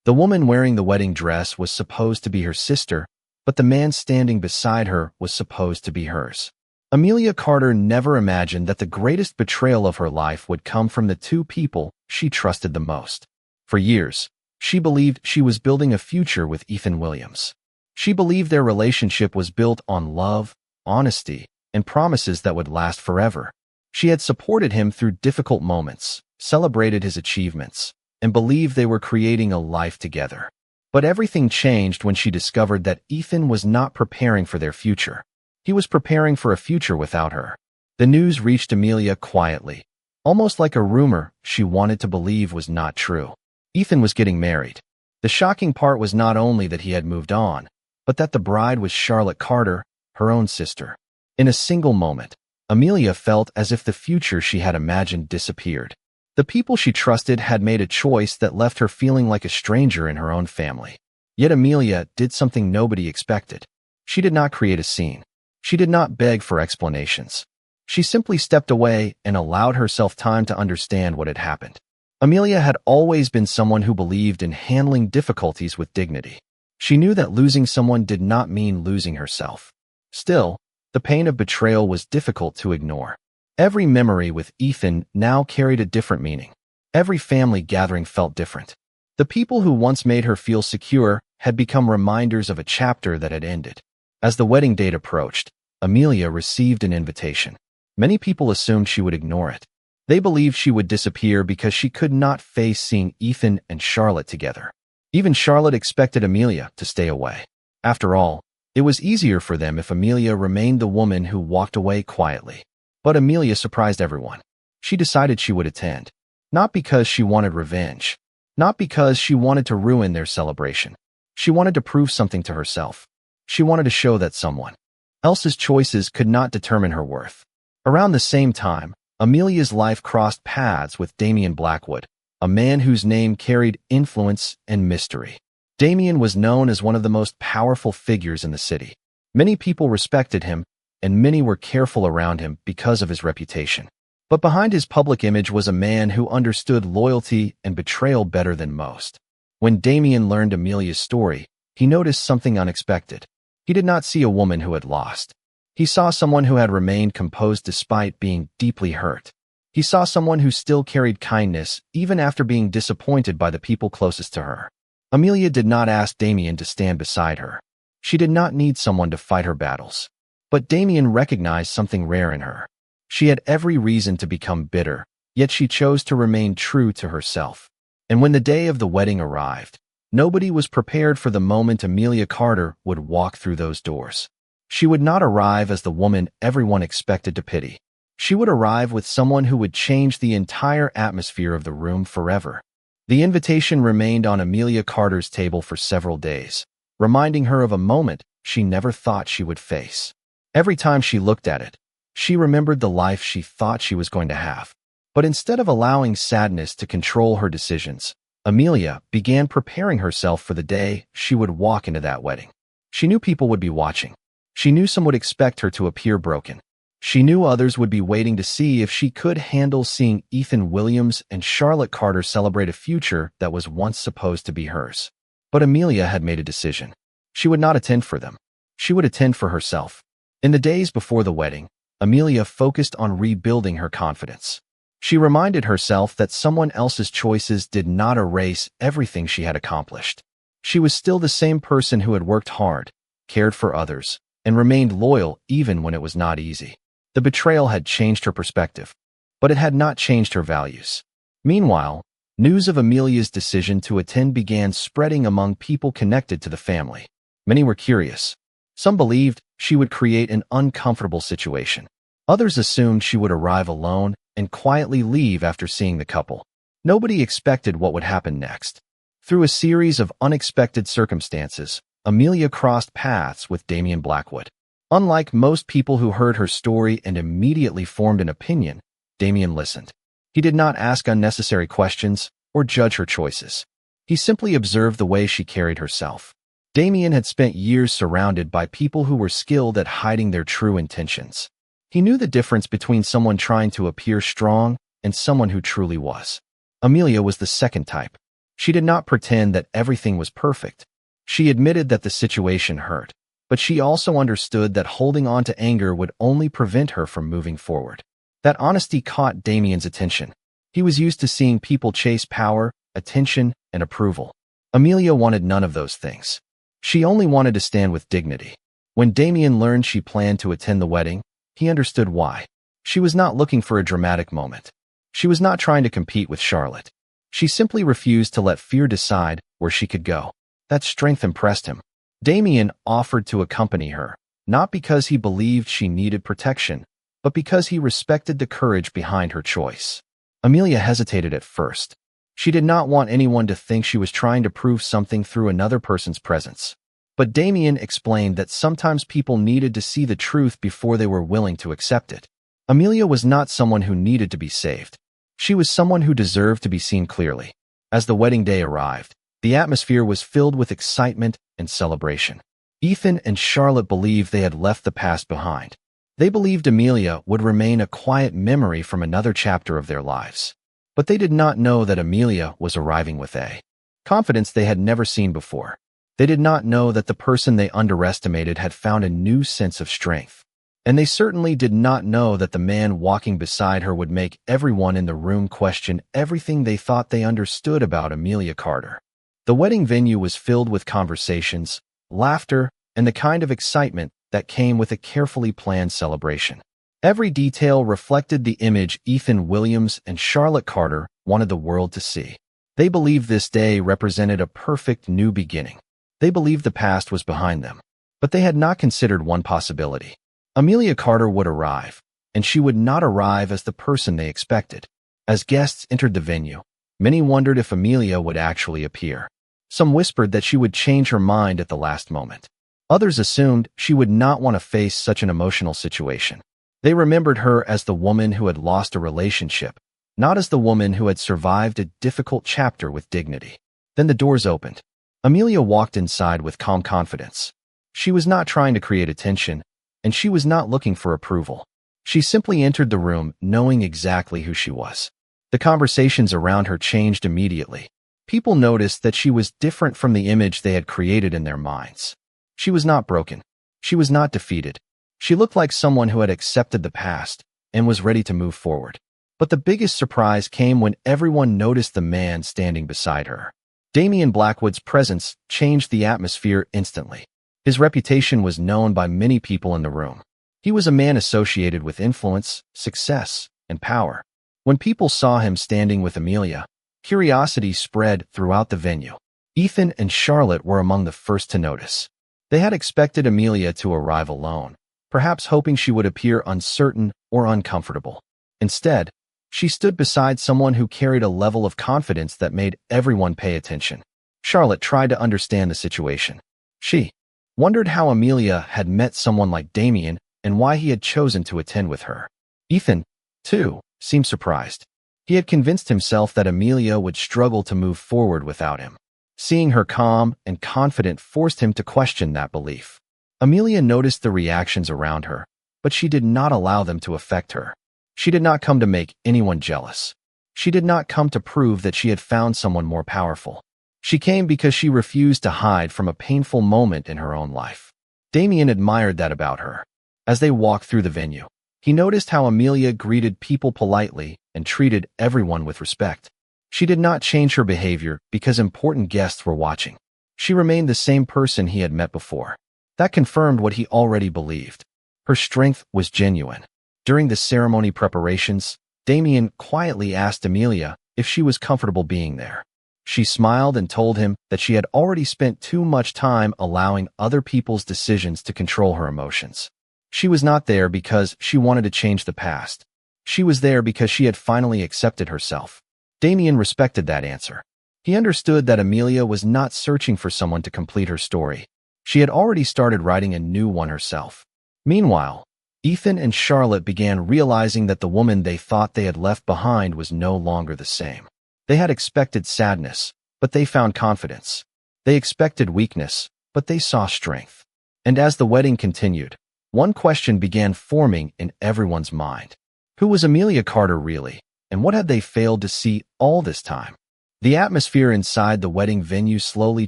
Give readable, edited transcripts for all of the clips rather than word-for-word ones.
The woman wearing the wedding dress was supposed to be her sister, but the man standing beside her was supposed to be hers. Amelia Carter never imagined that the greatest betrayal of her life would come from the two people she trusted the most. For years, she believed she was building a future with Ethan Williams. She believed their relationship was built on love, honesty, and promises that would last forever. She had supported him through difficult moments, celebrated his achievements, and believed they were creating a life together. But everything changed when she discovered that Ethan was not preparing for their future. He was preparing for a future without her. The news reached Amelia quietly, almost like a rumor she wanted to believe was not true. Ethan was getting married. The shocking part was not only that he had moved on, but that the bride was Charlotte Carter, her own sister. In a single moment, Amelia felt as if the future she had imagined disappeared. The people she trusted had made a choice that left her feeling like a stranger in her own family. Yet Amelia did something nobody expected. She did not create a scene. She did not beg for explanations. She simply stepped away and allowed herself time to understand what had happened. Amelia had always been someone who believed in handling difficulties with dignity. She knew that losing someone did not mean losing herself. Still, the pain of betrayal was difficult to ignore. Every memory with Ethan now carried a different meaning. Every family gathering felt different. The people who once made her feel secure had become reminders of a chapter that had ended. As the wedding date approached, Amelia received an invitation. Many people assumed she would ignore it. They believed she would disappear because she could not face seeing Ethan and Charlotte together. Even Charlotte expected Amelia to stay away. After all, it was easier for them if Amelia remained the woman who walked away quietly. But Amelia surprised everyone. She decided she would attend. Not because she wanted revenge. Not because she wanted to ruin their celebration. She wanted to prove something to herself. She wanted to show that someone else's choices could not determine her worth. Around the same time, Amelia's life crossed paths with Damian Blackwood, a man whose name carried influence and mystery. Damian was known as one of the most powerful figures in the city. Many people respected him, and many were careful around him because of his reputation. But behind his public image was a man who understood loyalty and betrayal better than most. When Damian learned Amelia's story, he noticed something unexpected. He did not see a woman who had lost. He saw someone who had remained composed despite being deeply hurt. He saw someone who still carried kindness even after being disappointed by the people closest to her. Amelia did not ask Damian to stand beside her. She did not need someone to fight her battles. But Damian recognized something rare in her. She had every reason to become bitter, yet she chose to remain true to herself. And when the day of the wedding arrived, nobody was prepared for the moment Amelia Carter would walk through those doors. She would not arrive as the woman everyone expected to pity. She would arrive with someone who would change the entire atmosphere of the room forever. The invitation remained on Amelia Carter's table for several days, reminding her of a moment she never thought she would face. Every time she looked at it, she remembered the life she thought she was going to have. But instead of allowing sadness to control her decisions, Amelia began preparing herself for the day she would walk into that wedding. She knew people would be watching. She knew some would expect her to appear broken. She knew others would be waiting to see if she could handle seeing Ethan Williams and Charlotte Carter celebrate a future that was once supposed to be hers. But Amelia had made a decision. She would not attend for them. She would attend for herself. In the days before the wedding, Amelia focused on rebuilding her confidence. She reminded herself that someone else's choices did not erase everything she had accomplished. She was still the same person who had worked hard, cared for others, and remained loyal even when it was not easy. The betrayal had changed her perspective, but it had not changed her values. Meanwhile, news of Amelia's decision to attend began spreading among people connected to the family. Many were curious. Some believed she would create an uncomfortable situation. Others assumed she would arrive alone and quietly leave after seeing the couple. Nobody expected what would happen next. Through a series of unexpected circumstances, Amelia crossed paths with Damian Blackwood. Unlike most people who heard her story and immediately formed an opinion, Damian listened. He did not ask unnecessary questions or judge her choices. He simply observed the way she carried herself. Damian had spent years surrounded by people who were skilled at hiding their true intentions. He knew the difference between someone trying to appear strong and someone who truly was. Amelia was the second type. She did not pretend that everything was perfect. She admitted that the situation hurt, but she also understood that holding on to anger would only prevent her from moving forward. That honesty caught Damien's attention. He was used to seeing people chase power, attention, and approval. Amelia wanted none of those things. She only wanted to stand with dignity. When Damien learned she planned to attend the wedding, he understood why. She was not looking for a dramatic moment. She was not trying to compete with Charlotte. She simply refused to let fear decide where she could go. That strength impressed him. Damien offered to accompany her, not because he believed she needed protection, but because he respected the courage behind her choice. Amelia hesitated at first. She did not want anyone to think she was trying to prove something through another person's presence. But Damien explained that sometimes people needed to see the truth before they were willing to accept it. Amelia was not someone who needed to be saved. She was someone who deserved to be seen clearly. As the wedding day arrived, the atmosphere was filled with excitement and celebration. Ethan and Charlotte believed they had left the past behind. They believed Amelia would remain a quiet memory from another chapter of their lives. But they did not know that Amelia was arriving with a confidence they had never seen before. They did not know that the person they underestimated had found a new sense of strength. And they certainly did not know that the man walking beside her would make everyone in the room question everything they thought they understood about Amelia Carter. The wedding venue was filled with conversations, laughter, and the kind of excitement that came with a carefully planned celebration. Every detail reflected the image Ethan Williams and Charlotte Carter wanted the world to see. They believed this day represented a perfect new beginning. They believed the past was behind them. But they had not considered one possibility. Amelia Carter would arrive, and she would not arrive as the person they expected. As guests entered the venue, many wondered if Amelia would actually appear. Some whispered that she would change her mind at the last moment. Others assumed she would not want to face such an emotional situation. They remembered her as the woman who had lost a relationship, not as the woman who had survived a difficult chapter with dignity. Then the doors opened. Amelia walked inside with calm confidence. She was not trying to create attention, and she was not looking for approval. She simply entered the room knowing exactly who she was. The conversations around her changed immediately. People noticed that she was different from the image they had created in their minds. She was not broken. She was not defeated. She looked like someone who had accepted the past and was ready to move forward. But the biggest surprise came when everyone noticed the man standing beside her. Damien Blackwood's presence changed the atmosphere instantly. His reputation was known by many people in the room. He was a man associated with influence, success, and power. When people saw him standing with Amelia, curiosity spread throughout the venue. Ethan and Charlotte were among the first to notice. They had expected Amelia to arrive alone, perhaps hoping she would appear uncertain or uncomfortable. Instead, she stood beside someone who carried a level of confidence that made everyone pay attention. Charlotte tried to understand the situation. She wondered how Amelia had met someone like Damien and why he had chosen to attend with her. Ethan, too, seemed surprised. He had convinced himself that Amelia would struggle to move forward without him. Seeing her calm and confident forced him to question that belief. Amelia noticed the reactions around her, but she did not allow them to affect her. She did not come to make anyone jealous. She did not come to prove that she had found someone more powerful. She came because she refused to hide from a painful moment in her own life. Damien admired that about her. As they walked through the venue, he noticed how Amelia greeted people politely and treated everyone with respect. She did not change her behavior because important guests were watching. She remained the same person he had met before. That confirmed what he already believed. Her strength was genuine. During the ceremony preparations, Damien quietly asked Amelia if she was comfortable being there. She smiled and told him that she had already spent too much time allowing other people's decisions to control her emotions. She was not there because she wanted to change the past. She was there because she had finally accepted herself. Damien respected that answer. He understood that Amelia was not searching for someone to complete her story. She had already started writing a new one herself. Meanwhile, Ethan and Charlotte began realizing that the woman they thought they had left behind was no longer the same. They had expected sadness, but they found confidence. They expected weakness, but they saw strength. And as the wedding continued, one question began forming in everyone's mind. Who was Amelia Carter really, and what had they failed to see all this time? The atmosphere inside the wedding venue slowly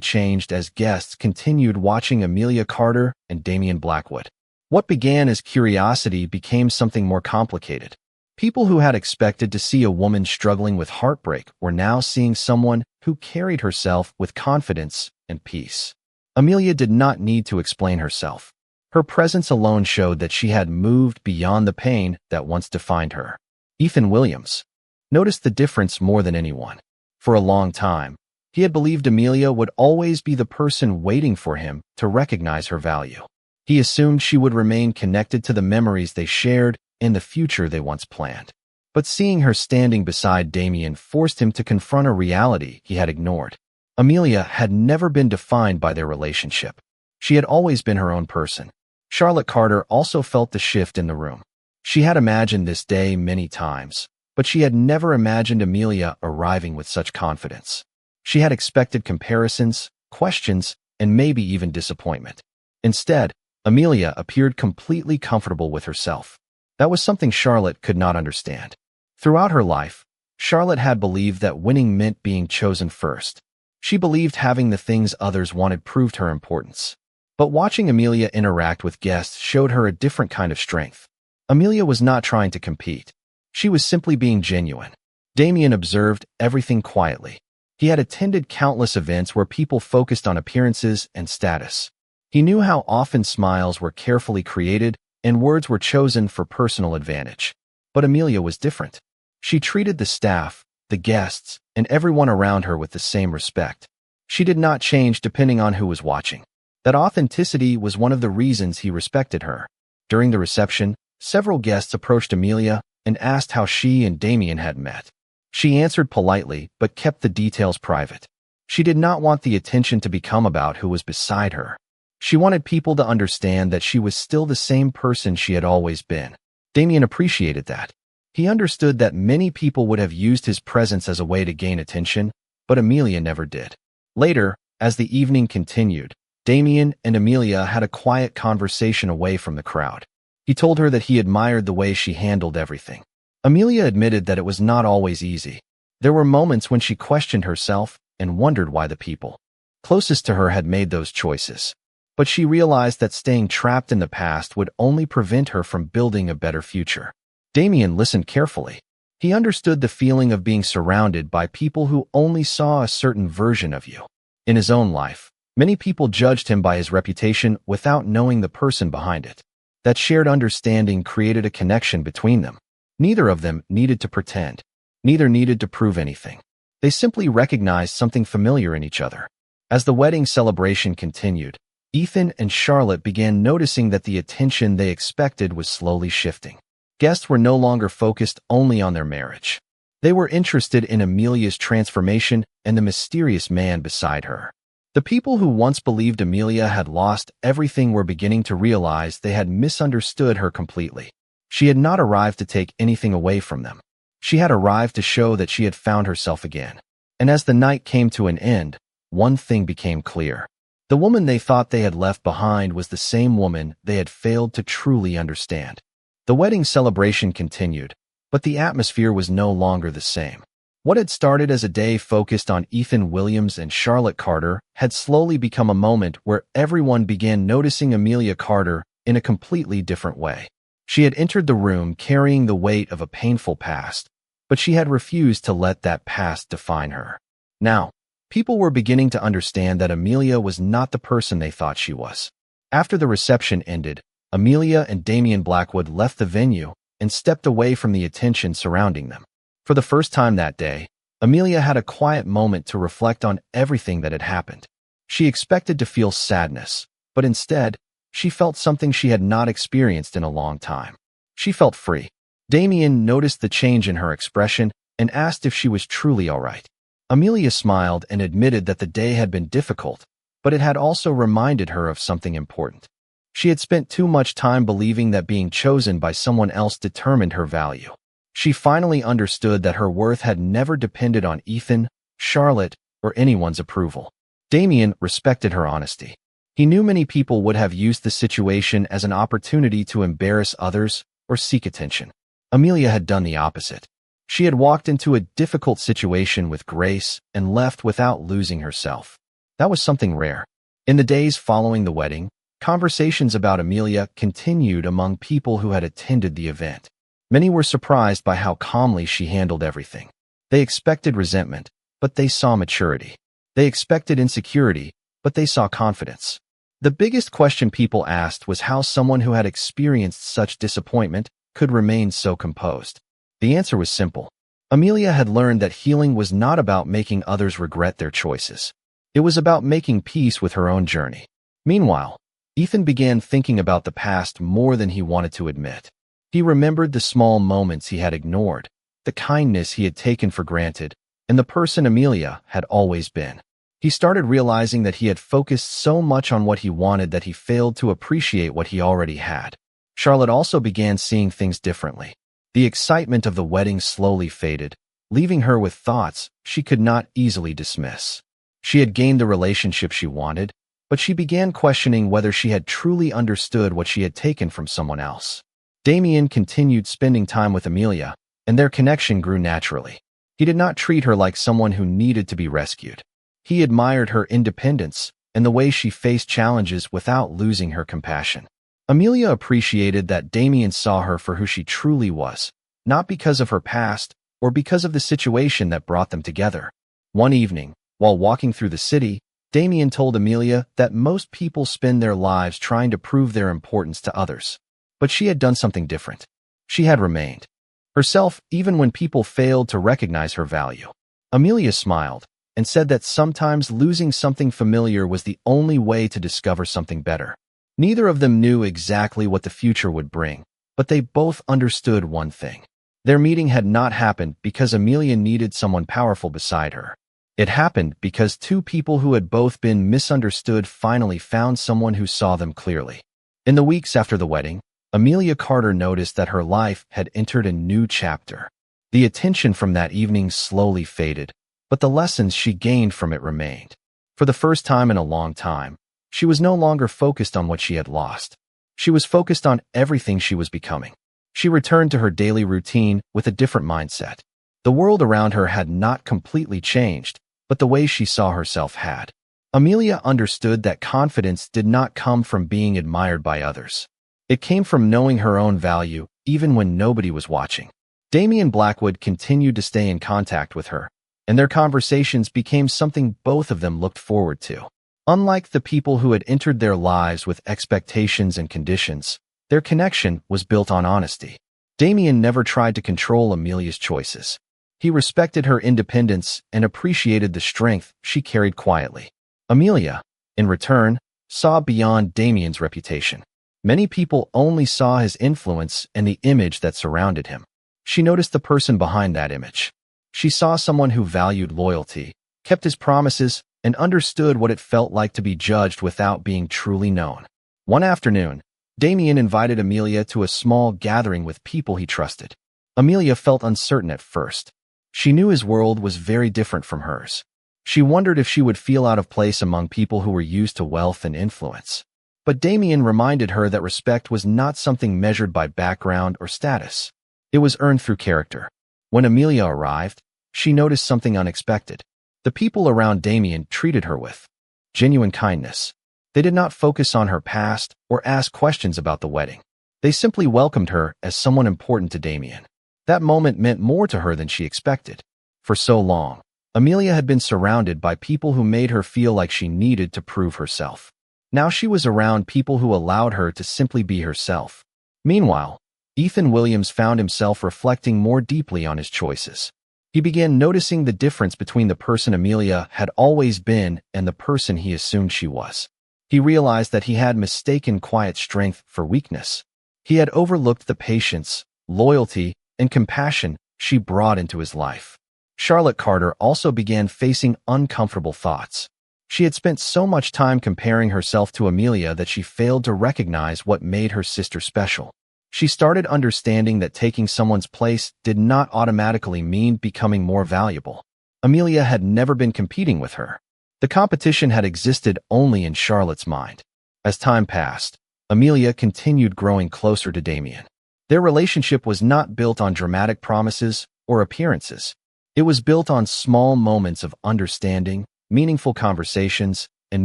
changed as guests continued watching Amelia Carter and Damian Blackwood. What began as curiosity became something more complicated. People who had expected to see a woman struggling with heartbreak were now seeing someone who carried herself with confidence and peace. Amelia did not need to explain herself. Her presence alone showed that she had moved beyond the pain that once defined her. Ethan Williams noticed the difference more than anyone. For a long time, he had believed Amelia would always be the person waiting for him to recognize her value. He assumed she would remain connected to the memories they shared and the future they once planned. But seeing her standing beside Damian forced him to confront a reality he had ignored. Amelia had never been defined by their relationship. She had always been her own person. Charlotte Carter also felt the shift in the room. She had imagined this day many times, but she had never imagined Amelia arriving with such confidence. She had expected comparisons, questions, and maybe even disappointment. Instead, Amelia appeared completely comfortable with herself. That was something Charlotte could not understand. Throughout her life, Charlotte had believed that winning meant being chosen first. She believed having the things others wanted proved her importance. But watching Amelia interact with guests showed her a different kind of strength. Amelia was not trying to compete. She was simply being genuine. Damian observed everything quietly. He had attended countless events where people focused on appearances and status. He knew how often smiles were carefully created and words were chosen for personal advantage. But Amelia was different. She treated the staff, the guests, and everyone around her with the same respect. She did not change depending on who was watching. That authenticity was one of the reasons he respected her. During the reception, several guests approached Amelia and asked how she and Damian had met. She answered politely but kept the details private. She did not want the attention to become about who was beside her. She wanted people to understand that she was still the same person she had always been. Damian appreciated that. He understood that many people would have used his presence as a way to gain attention, but Amelia never did. Later, as the evening continued, Damian and Amelia had a quiet conversation away from the crowd. He told her that he admired the way she handled everything. Amelia admitted that it was not always easy. There were moments when she questioned herself and wondered why the people closest to her had made those choices. But she realized that staying trapped in the past would only prevent her from building a better future. Damian listened carefully. He understood the feeling of being surrounded by people who only saw a certain version of you. In his own life, many people judged him by his reputation without knowing the person behind it. That shared understanding created a connection between them. Neither of them needed to pretend. Neither needed to prove anything. They simply recognized something familiar in each other. As the wedding celebration continued, Ethan and Charlotte began noticing that the attention they expected was slowly shifting. Guests were no longer focused only on their marriage. They were interested in Amelia's transformation and the mysterious man beside her. The people who once believed Amelia had lost everything were beginning to realize they had misunderstood her completely. She had not arrived to take anything away from them. She had arrived to show that she had found herself again. And as the night came to an end, one thing became clear. The woman they thought they had left behind was the same woman they had failed to truly understand. The wedding celebration continued, but the atmosphere was no longer the same. What had started as a day focused on Ethan Williams and Charlotte Carter had slowly become a moment where everyone began noticing Amelia Carter in a completely different way. She had entered the room carrying the weight of a painful past, but she had refused to let that past define her. Now, people were beginning to understand that Amelia was not the person they thought she was. After the reception ended, Amelia and Damian Blackwood left the venue and stepped away from the attention surrounding them. For the first time that day, Amelia had a quiet moment to reflect on everything that had happened. She expected to feel sadness, but instead, she felt something she had not experienced in a long time. She felt free. Damian noticed the change in her expression and asked if she was truly all right. Amelia smiled and admitted that the day had been difficult, but it had also reminded her of something important. She had spent too much time believing that being chosen by someone else determined her value. She finally understood that her worth had never depended on Ethan, Charlotte, or anyone's approval. Damian respected her honesty. He knew many people would have used the situation as an opportunity to embarrass others or seek attention. Amelia had done the opposite. She had walked into a difficult situation with grace and left without losing herself. That was something rare. In the days following the wedding, conversations about Amelia continued among people who had attended the event. Many were surprised by how calmly she handled everything. They expected resentment, but they saw maturity. They expected insecurity, but they saw confidence. The biggest question people asked was how someone who had experienced such disappointment could remain so composed. The answer was simple. Amelia had learned that healing was not about making others regret their choices. It was about making peace with her own journey. Meanwhile, Ethan began thinking about the past more than he wanted to admit. He remembered the small moments he had ignored, the kindness he had taken for granted, and the person Amelia had always been. He started realizing that he had focused so much on what he wanted that he failed to appreciate what he already had. Charlotte also began seeing things differently. The excitement of the wedding slowly faded, leaving her with thoughts she could not easily dismiss. She had gained the relationship she wanted, but she began questioning whether she had truly understood what she had taken from someone else. Damien continued spending time with Amelia, and their connection grew naturally. He did not treat her like someone who needed to be rescued. He admired her independence and the way she faced challenges without losing her compassion. Amelia appreciated that Damien saw her for who she truly was, not because of her past or because of the situation that brought them together. One evening, while walking through the city, Damien told Amelia that most people spend their lives trying to prove their importance to others. But she had done something different. She had remained herself even when people failed to recognize her value. Amelia smiled and said that sometimes losing something familiar was the only way to discover something better. Neither of them knew exactly what the future would bring, but they both understood one thing. Their meeting had not happened because Amelia needed someone powerful beside her. It happened because two people who had both been misunderstood finally found someone who saw them clearly. In the weeks after the wedding, Amelia Carter noticed that her life had entered a new chapter. The attention from that evening slowly faded, but the lessons she gained from it remained. For the first time in a long time, she was no longer focused on what she had lost. She was focused on everything she was becoming. She returned to her daily routine with a different mindset. The world around her had not completely changed, but the way she saw herself had. Amelia understood that confidence did not come from being admired by others. It came from knowing her own value, even when nobody was watching. Damien Blackwood continued to stay in contact with her, and their conversations became something both of them looked forward to. Unlike the people who had entered their lives with expectations and conditions, their connection was built on honesty. Damien never tried to control Amelia's choices. He respected her independence and appreciated the strength she carried quietly. Amelia, in return, saw beyond Damien's reputation. Many people only saw his influence and the image that surrounded him. She noticed the person behind that image. She saw someone who valued loyalty, kept his promises, and understood what it felt like to be judged without being truly known. One afternoon, Damien invited Amelia to a small gathering with people he trusted. Amelia felt uncertain at first. She knew his world was very different from hers. She wondered if she would feel out of place among people who were used to wealth and influence. But Damien reminded her that respect was not something measured by background or status. It was earned through character. When Amelia arrived, she noticed something unexpected. The people around Damien treated her with genuine kindness. They did not focus on her past or ask questions about the wedding. They simply welcomed her as someone important to Damien. That moment meant more to her than she expected. For so long, Amelia had been surrounded by people who made her feel like she needed to prove herself. Now she was around people who allowed her to simply be herself. Meanwhile, Ethan Williams found himself reflecting more deeply on his choices. He began noticing the difference between the person Amelia had always been and the person he assumed she was. He realized that he had mistaken quiet strength for weakness. He had overlooked the patience, loyalty, and compassion she brought into his life. Charlotte Carter also began facing uncomfortable thoughts. She had spent so much time comparing herself to Amelia that she failed to recognize what made her sister special. She started understanding that taking someone's place did not automatically mean becoming more valuable. Amelia had never been competing with her. The competition had existed only in Charlotte's mind. As time passed, Amelia continued growing closer to Damien. Their relationship was not built on dramatic promises or appearances. It was built on small moments of understanding, meaningful conversations, and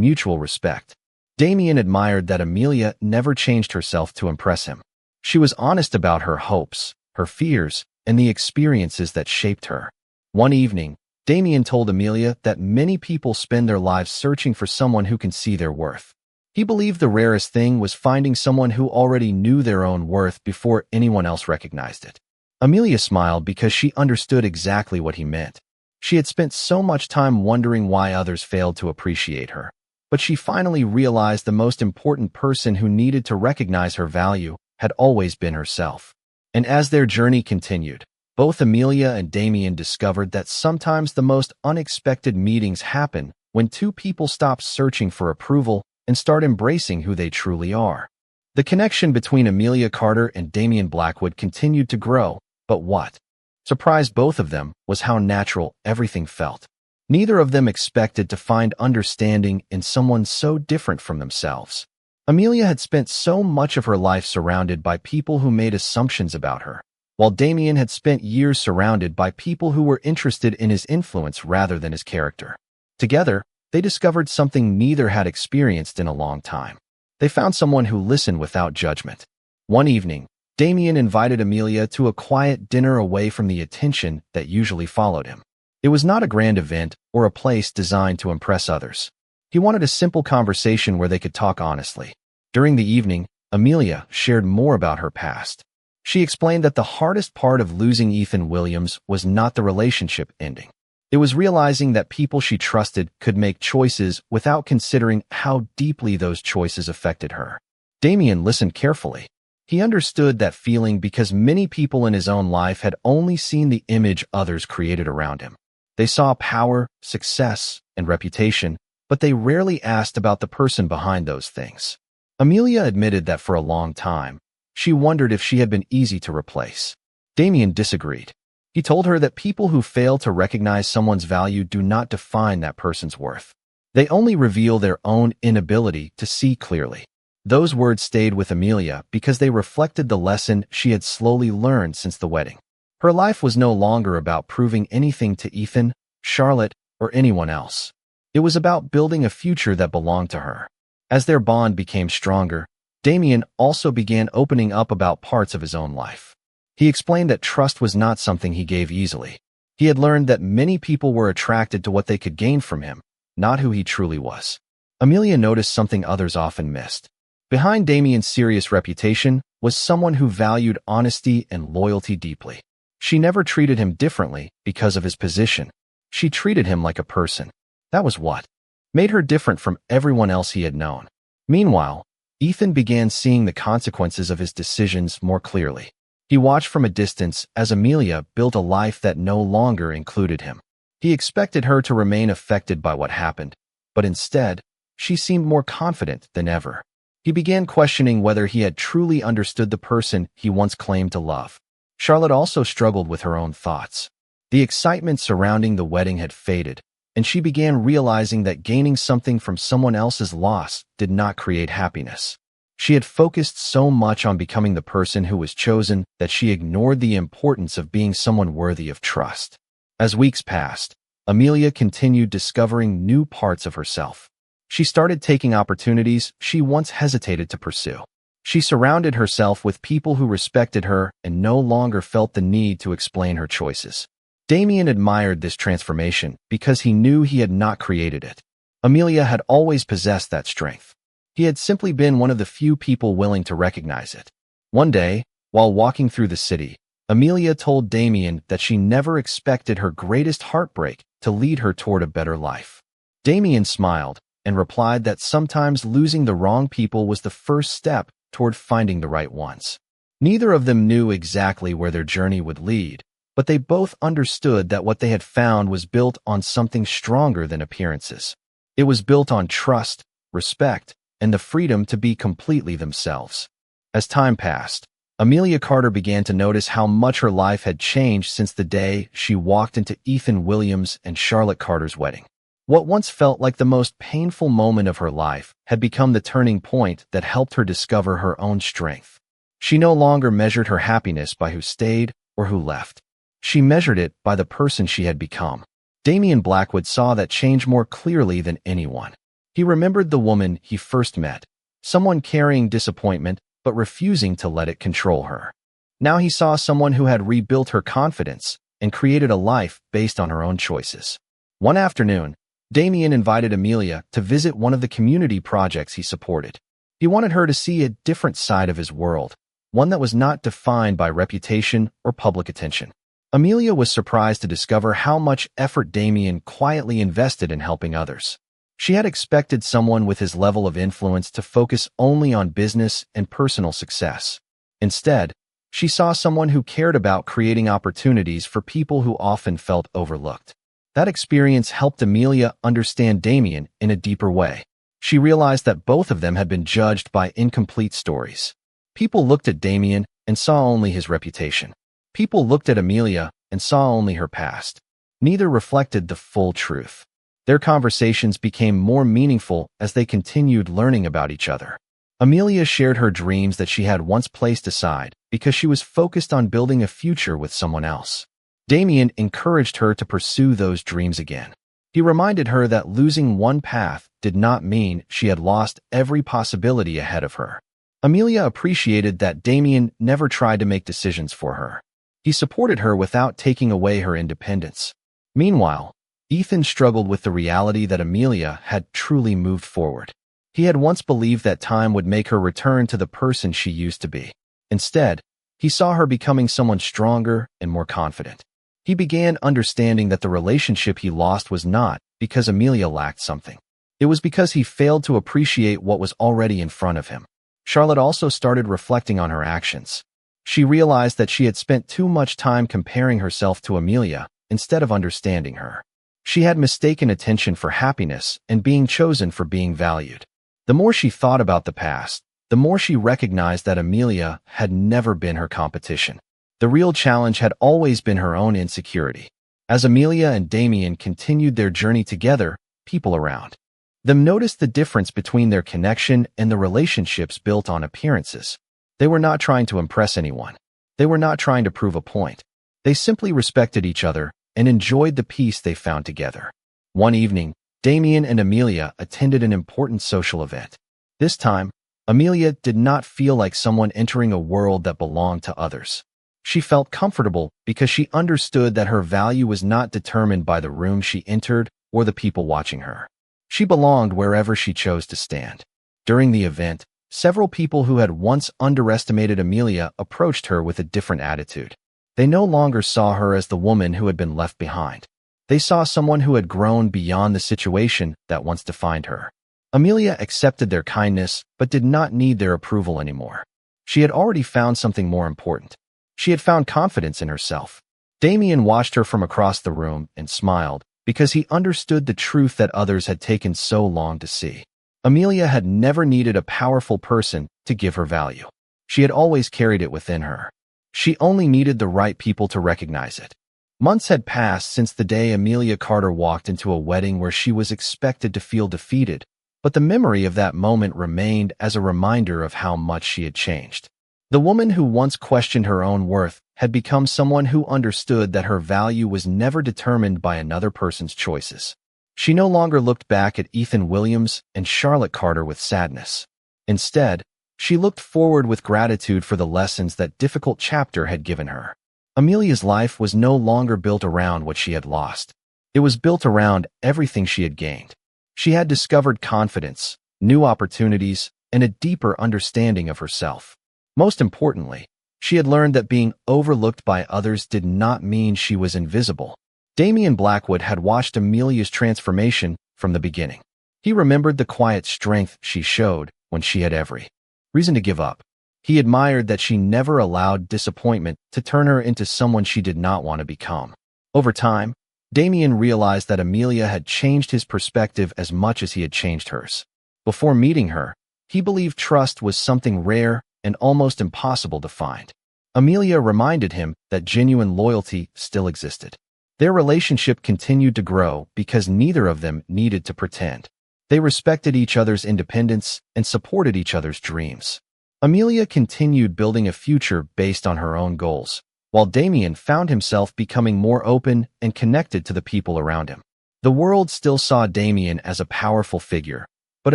mutual respect. Damien admired that Amelia never changed herself to impress him. She was honest about her hopes, her fears, and the experiences that shaped her. One evening, Damien told Amelia that many people spend their lives searching for someone who can see their worth. He believed the rarest thing was finding someone who already knew their own worth before anyone else recognized it. Amelia smiled because she understood exactly what he meant. She had spent so much time wondering why others failed to appreciate her. But she finally realized the most important person who needed to recognize her value had always been herself. And as their journey continued, both Amelia and Damien discovered that sometimes the most unexpected meetings happen when two people stop searching for approval and start embracing who they truly are. The connection between Amelia Carter and Damien Blackwood continued to grow, but what surprised both of them was how natural everything felt. Neither of them expected to find understanding in someone so different from themselves. Amelia had spent so much of her life surrounded by people who made assumptions about her, while Damien had spent years surrounded by people who were interested in his influence rather than his character. Together, they discovered something neither had experienced in a long time. They found someone who listened without judgment. One evening, Damien invited Amelia to a quiet dinner away from the attention that usually followed him. It was not a grand event or a place designed to impress others. He wanted a simple conversation where they could talk honestly. During the evening, Amelia shared more about her past. She explained that the hardest part of losing Ethan Williams was not the relationship ending. It was realizing that people she trusted could make choices without considering how deeply those choices affected her. Damien listened carefully. He understood that feeling because many people in his own life had only seen the image others created around him. They saw power, success, and reputation, but they rarely asked about the person behind those things. Amelia admitted that for a long time, she wondered if she had been easy to replace. Damien disagreed. He told her that people who fail to recognize someone's value do not define that person's worth. They only reveal their own inability to see clearly. Those words stayed with Amelia because they reflected the lesson she had slowly learned since the wedding. Her life was no longer about proving anything to Ethan, Charlotte, or anyone else. It was about building a future that belonged to her. As their bond became stronger, Damien also began opening up about parts of his own life. He explained that trust was not something he gave easily. He had learned that many people were attracted to what they could gain from him, not who he truly was. Amelia noticed something others often missed. Behind Damien's serious reputation was someone who valued honesty and loyalty deeply. She never treated him differently because of his position. She treated him like a person. That was what made her different from everyone else he had known. Meanwhile, Ethan began seeing the consequences of his decisions more clearly. He watched from a distance as Amelia built a life that no longer included him. He expected her to remain affected by what happened, but instead, she seemed more confident than ever. He began questioning whether he had truly understood the person he once claimed to love. Charlotte also struggled with her own thoughts. The excitement surrounding the wedding had faded, and she began realizing that gaining something from someone else's loss did not create happiness. She had focused so much on becoming the person who was chosen that she ignored the importance of being someone worthy of trust. As weeks passed, Amelia continued discovering new parts of herself. She started taking opportunities she once hesitated to pursue. She surrounded herself with people who respected her and no longer felt the need to explain her choices. Damien admired this transformation because he knew he had not created it. Amelia had always possessed that strength. He had simply been one of the few people willing to recognize it. One day, while walking through the city, Amelia told Damien that she never expected her greatest heartbreak to lead her toward a better life. Damien smiled and replied that sometimes losing the wrong people was the first step toward finding the right ones. Neither of them knew exactly where their journey would lead, but they both understood that what they had found was built on something stronger than appearances. It was built on trust, respect, and the freedom to be completely themselves. As time passed, Amelia Carter began to notice how much her life had changed since the day she walked into Ethan Williams and Charlotte Carter's wedding. What once felt like the most painful moment of her life had become the turning point that helped her discover her own strength. She no longer measured her happiness by who stayed or who left. She measured it by the person she had become. Damian Blackwood saw that change more clearly than anyone. He remembered the woman he first met, someone carrying disappointment but refusing to let it control her. Now he saw someone who had rebuilt her confidence and created a life based on her own choices. One afternoon, Damian invited Amelia to visit one of the community projects he supported. He wanted her to see a different side of his world, one that was not defined by reputation or public attention. Amelia was surprised to discover how much effort Damian quietly invested in helping others. She had expected someone with his level of influence to focus only on business and personal success. Instead, she saw someone who cared about creating opportunities for people who often felt overlooked. That experience helped Amelia understand Damian in a deeper way. She realized that both of them had been judged by incomplete stories. People looked at Damian and saw only his reputation. People looked at Amelia and saw only her past. Neither reflected the full truth. Their conversations became more meaningful as they continued learning about each other. Amelia shared her dreams that she had once placed aside because she was focused on building a future with someone else. Damian encouraged her to pursue those dreams again. He reminded her that losing one path did not mean she had lost every possibility ahead of her. Amelia appreciated that Damian never tried to make decisions for her. He supported her without taking away her independence. Meanwhile, Ethan struggled with the reality that Amelia had truly moved forward. He had once believed that time would make her return to the person she used to be. Instead, he saw her becoming someone stronger and more confident. He began understanding that the relationship he lost was not because Amelia lacked something. It was because he failed to appreciate what was already in front of him. Charlotte also started reflecting on her actions. She realized that she had spent too much time comparing herself to Amelia instead of understanding her. She had mistaken attention for happiness and being chosen for being valued. The more she thought about the past, the more she recognized that Amelia had never been her competition. The real challenge had always been her own insecurity. As Amelia and Damian continued their journey together, people around them noticed the difference between their connection and the relationships built on appearances. They were not trying to impress anyone. They were not trying to prove a point. They simply respected each other and enjoyed the peace they found together. One evening, Damian and Amelia attended an important social event. This time, Amelia did not feel like someone entering a world that belonged to others. She felt comfortable because she understood that her value was not determined by the room she entered or the people watching her. She belonged wherever she chose to stand. During the event, several people who had once underestimated Amelia approached her with a different attitude. They no longer saw her as the woman who had been left behind. They saw someone who had grown beyond the situation that once defined her. Amelia accepted their kindness, but did not need their approval anymore. She had already found something more important. She had found confidence in herself. Damian watched her from across the room and smiled because he understood the truth that others had taken so long to see. Amelia had never needed a powerful person to give her value. She had always carried it within her. She only needed the right people to recognize it. Months had passed since the day Amelia Carter walked into a wedding where she was expected to feel defeated, but the memory of that moment remained as a reminder of how much she had changed. The woman who once questioned her own worth had become someone who understood that her value was never determined by another person's choices. She no longer looked back at Ethan Williams and Charlotte Carter with sadness. Instead, she looked forward with gratitude for the lessons that difficult chapter had given her. Amelia's life was no longer built around what she had lost. It was built around everything she had gained. She had discovered confidence, new opportunities, and a deeper understanding of herself. Most importantly, she had learned that being overlooked by others did not mean she was invisible. Damian Blackwood had watched Amelia's transformation from the beginning. He remembered the quiet strength she showed when she had every reason to give up. He admired that she never allowed disappointment to turn her into someone she did not want to become. Over time, Damian realized that Amelia had changed his perspective as much as he had changed hers. Before meeting her, he believed trust was something rare and almost impossible to find. Amelia reminded him that genuine loyalty still existed. Their relationship continued to grow because neither of them needed to pretend. They respected each other's independence and supported each other's dreams. Amelia continued building a future based on her own goals, while Damien found himself becoming more open and connected to the people around him. The world still saw Damien as a powerful figure, but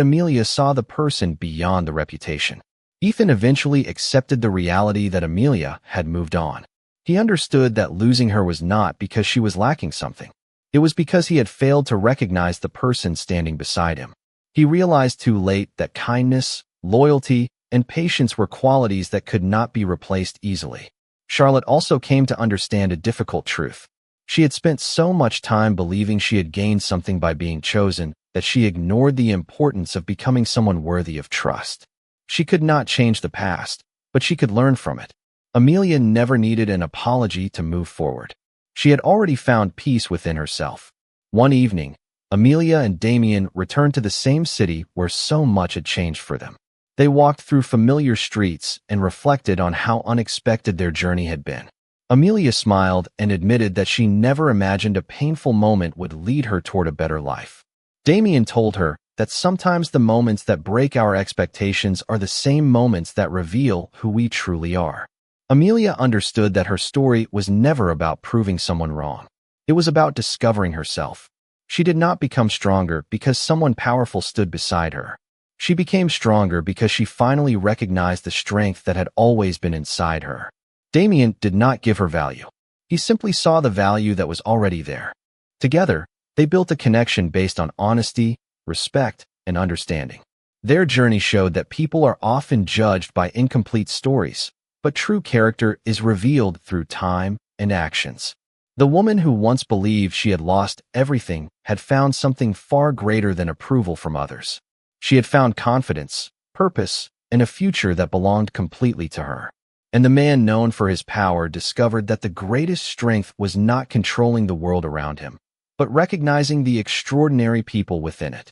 Amelia saw the person beyond the reputation. Ethan eventually accepted the reality that Amelia had moved on. He understood that losing her was not because she was lacking something. It was because he had failed to recognize the person standing beside him. He realized too late that kindness, loyalty, and patience were qualities that could not be replaced easily. Charlotte also came to understand a difficult truth. She had spent so much time believing she had gained something by being chosen that she ignored the importance of becoming someone worthy of trust. She could not change the past, but she could learn from it. Amelia never needed an apology to move forward. She had already found peace within herself. One evening, Amelia and Damien returned to the same city where so much had changed for them. They walked through familiar streets and reflected on how unexpected their journey had been. Amelia smiled and admitted that she never imagined a painful moment would lead her toward a better life. Damien told her that sometimes the moments that break our expectations are the same moments that reveal who we truly are. Amelia understood that her story was never about proving someone wrong. It was about discovering herself. She did not become stronger because someone powerful stood beside her. She became stronger because she finally recognized the strength that had always been inside her. Damien did not give her value. He simply saw the value that was already there. Together, they built a connection based on honesty, respect, and understanding. Their journey showed that people are often judged by incomplete stories, but true character is revealed through time and actions. The woman who once believed she had lost everything had found something far greater than approval from others. She had found confidence, purpose, and a future that belonged completely to her. And the man known for his power discovered that the greatest strength was not controlling the world around him, but recognizing the extraordinary people within it.